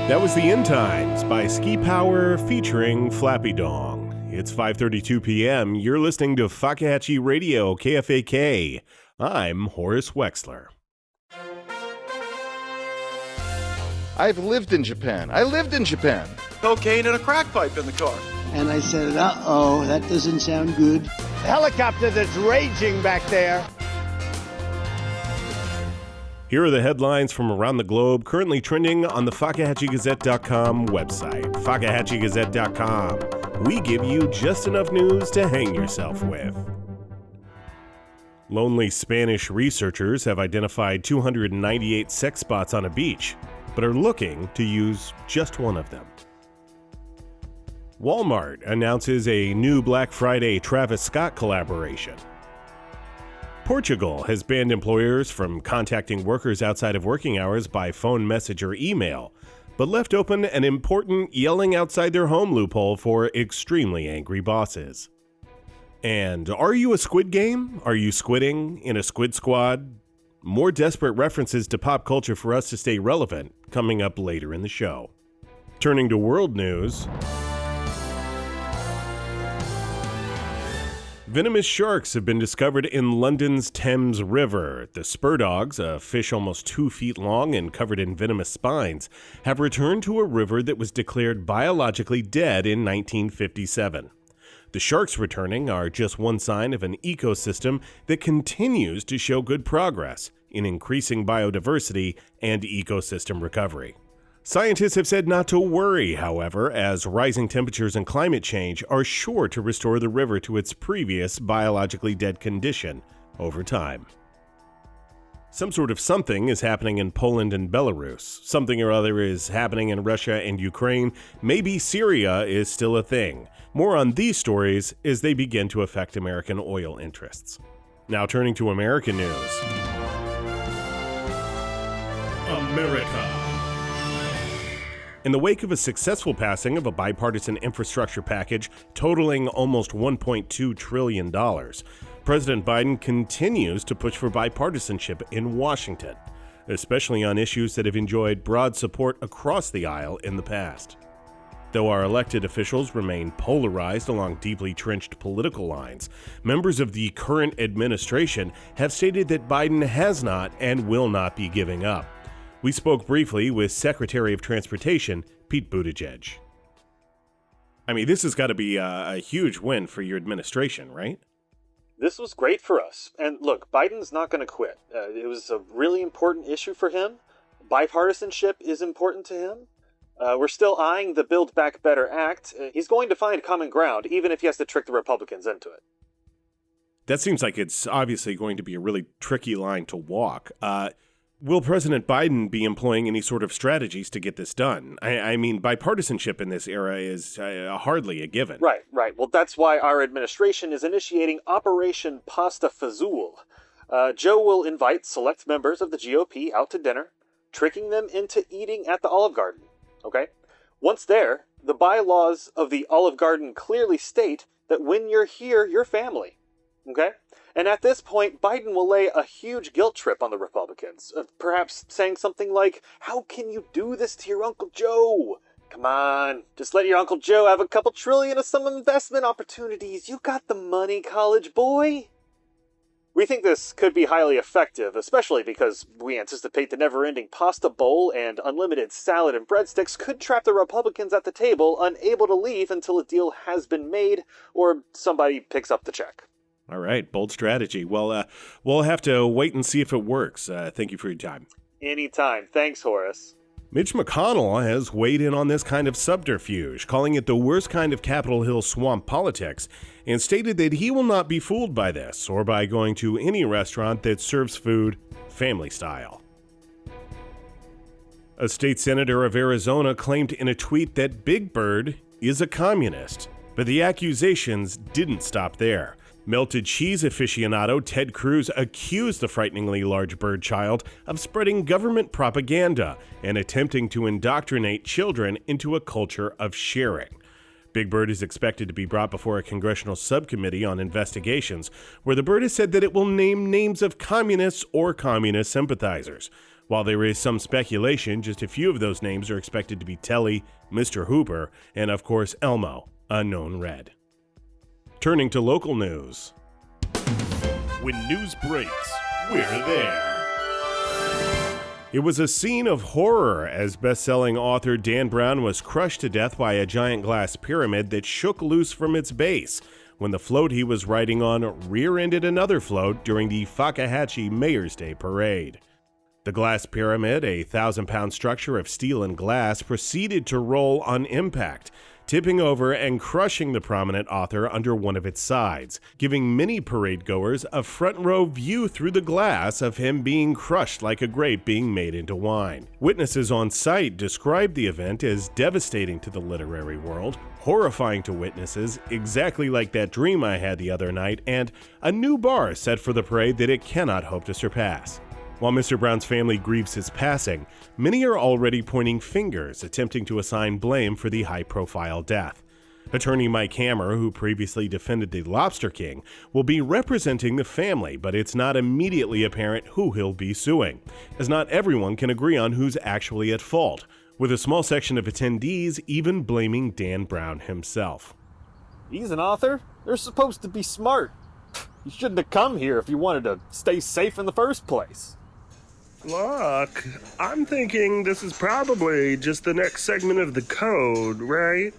That was The End Times by Ski Power featuring Flappy Dong. It's 5:32 p.m. You're listening to Fakahatchee Radio, KFAK. I'm Horace Wexler. I've lived in Japan. I lived in Japan. Cocaine and a crack pipe in the car. And I said, uh-oh, that doesn't sound good. The helicopter that's raging back there. Here are the headlines from around the globe currently trending on the FakahatcheeGazette.com website. FakahatcheeGazette.com. We give you just enough news to hang yourself with. Lonely Spanish researchers have identified 298 sex spots on a beach, but are looking to use just one of them. Walmart announces a new Black Friday Travis Scott collaboration. Portugal has banned employers from contacting workers outside of working hours by phone, message, or email, but left open an important yelling outside their home loophole for extremely angry bosses. And are you a Squid Game? Are you squidding in a Squid Squad? More desperate references to pop culture for us to stay relevant coming up later in the show. Turning to world news. Venomous sharks have been discovered in London's Thames River. The spur dogs, a fish almost 2 feet long and covered in venomous spines, have returned to a river that was declared biologically dead in 1957. The sharks returning are just one sign of an ecosystem that continues to show good progress in increasing biodiversity and ecosystem recovery. Scientists have said not to worry, however, as rising temperatures and climate change are sure to restore the river to its previous biologically dead condition over time. Some sort of something is happening in Poland and Belarus. Something or other is happening in Russia and Ukraine. Maybe Syria is still a thing. More on these stories as they begin to affect American oil interests. Now turning to American news. America. In the wake of a successful passing of a bipartisan infrastructure package totaling almost $1.2 trillion, President Biden continues to push for bipartisanship in Washington, especially on issues that have enjoyed broad support across the aisle in the past. Though our elected officials remain polarized along deeply trenched political lines, members of the current administration have stated that Biden has not and will not be giving up. We spoke briefly with Secretary of Transportation, Pete Buttigieg. I mean, this has got to be a huge win for your administration, right? This was great for us. And look, Biden's not going to quit. It was a really important issue for him. Bipartisanship is important to him. We're still eyeing the Build Back Better Act. He's going to find common ground, even if he has to trick the Republicans into it. That seems like it's obviously going to be a really tricky line to walk. Will President Biden be employing any sort of strategies to get this done? I mean, bipartisanship in this era is hardly a given. Right. Well, that's why our administration is initiating Operation Pasta Fazool. Joe will invite select members of the GOP out to dinner, tricking them into eating at the Olive Garden. Okay? Once there, the bylaws of the Olive Garden clearly state that when you're here, you're family. Okay? And at this point, Biden will lay a huge guilt trip on the Republicans, perhaps saying something like, "How can you do this to your Uncle Joe? Come on, just let your Uncle Joe have a couple trillion of some investment opportunities. You got the money, college boy." We think this could be highly effective, especially because we anticipate the never-ending pasta bowl and unlimited salad and breadsticks could trap the Republicans at the table, unable to leave until a deal has been made or somebody picks up the check. All right, bold strategy. Well, we'll have to wait and see if it works. Thank you for your time. Anytime. Thanks, Horace. Mitch McConnell has weighed in on this kind of subterfuge, calling it the worst kind of Capitol Hill swamp politics, and stated that he will not be fooled by this or by going to any restaurant that serves food family style. A state senator of Arizona claimed in a tweet that Big Bird is a communist, but the accusations didn't stop there. Melted cheese aficionado Ted Cruz accused the frighteningly large bird child of spreading government propaganda and attempting to indoctrinate children into a culture of sharing. Big Bird is expected to be brought before a congressional subcommittee on investigations, where the bird has said that it will name names of communists or communist sympathizers. While there is some speculation, just a few of those names are expected to be Telly, Mr. Hooper, and of course Elmo, unknown red. Turning to local news. When news breaks, we're there. It was a scene of horror as best-selling author Dan Brown was crushed to death by a giant glass pyramid that shook loose from its base when the float he was riding on rear-ended another float during the Fakahatchee Mayor's Day Parade. The glass pyramid, a 1,000-pound structure of steel and glass, proceeded to roll on impact, tipping over and crushing the prominent author under one of its sides, giving many parade goers a front-row view through the glass of him being crushed like a grape being made into wine. Witnesses on site described the event as devastating to the literary world, horrifying to witnesses, exactly like that dream I had the other night, and a new bar set for the parade that it cannot hope to surpass. While Mr. Brown's family grieves his passing, many are already pointing fingers, attempting to assign blame for the high-profile death. Attorney Mike Hammer, who previously defended the Lobster King, will be representing the family, but it's not immediately apparent who he'll be suing, as not everyone can agree on who's actually at fault, with a small section of attendees even blaming Dan Brown himself. He's an author. They're supposed to be smart. You shouldn't have come here if you wanted to stay safe in the first place. Look, I'm thinking this is probably just the next segment of the code, right?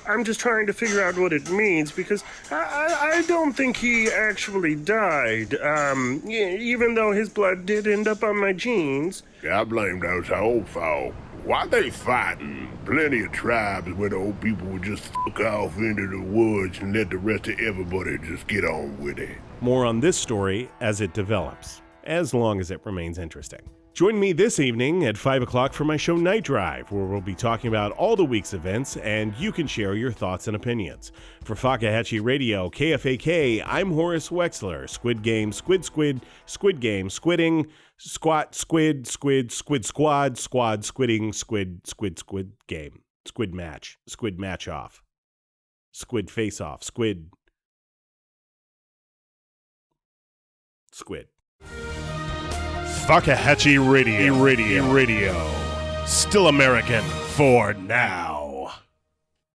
I'm just trying to figure out what it means because I don't think he actually died, even though his blood did end up on my jeans. I blame those old folk. Why they fighting? Plenty of tribes where the old people would just fuck off into the woods and let the rest of everybody just get on with it. More on this story as it develops, as long as it remains interesting. Join me this evening at 5 o'clock for my show Night Drive, where we'll be talking about all the week's events and you can share your thoughts and opinions. For Fakahatchee Radio, KFAK, I'm Horace Wexler. Squid Game, Squid Squid, Squid Game, Squidding, Squat, Squid, Squid, Squid Squad, Squad, Squidding, Squid, Squid, Squid Game, Squid Match, Squid Match Off, Squid Face Off, Squid. Fakahatchee Radio. Still American for now.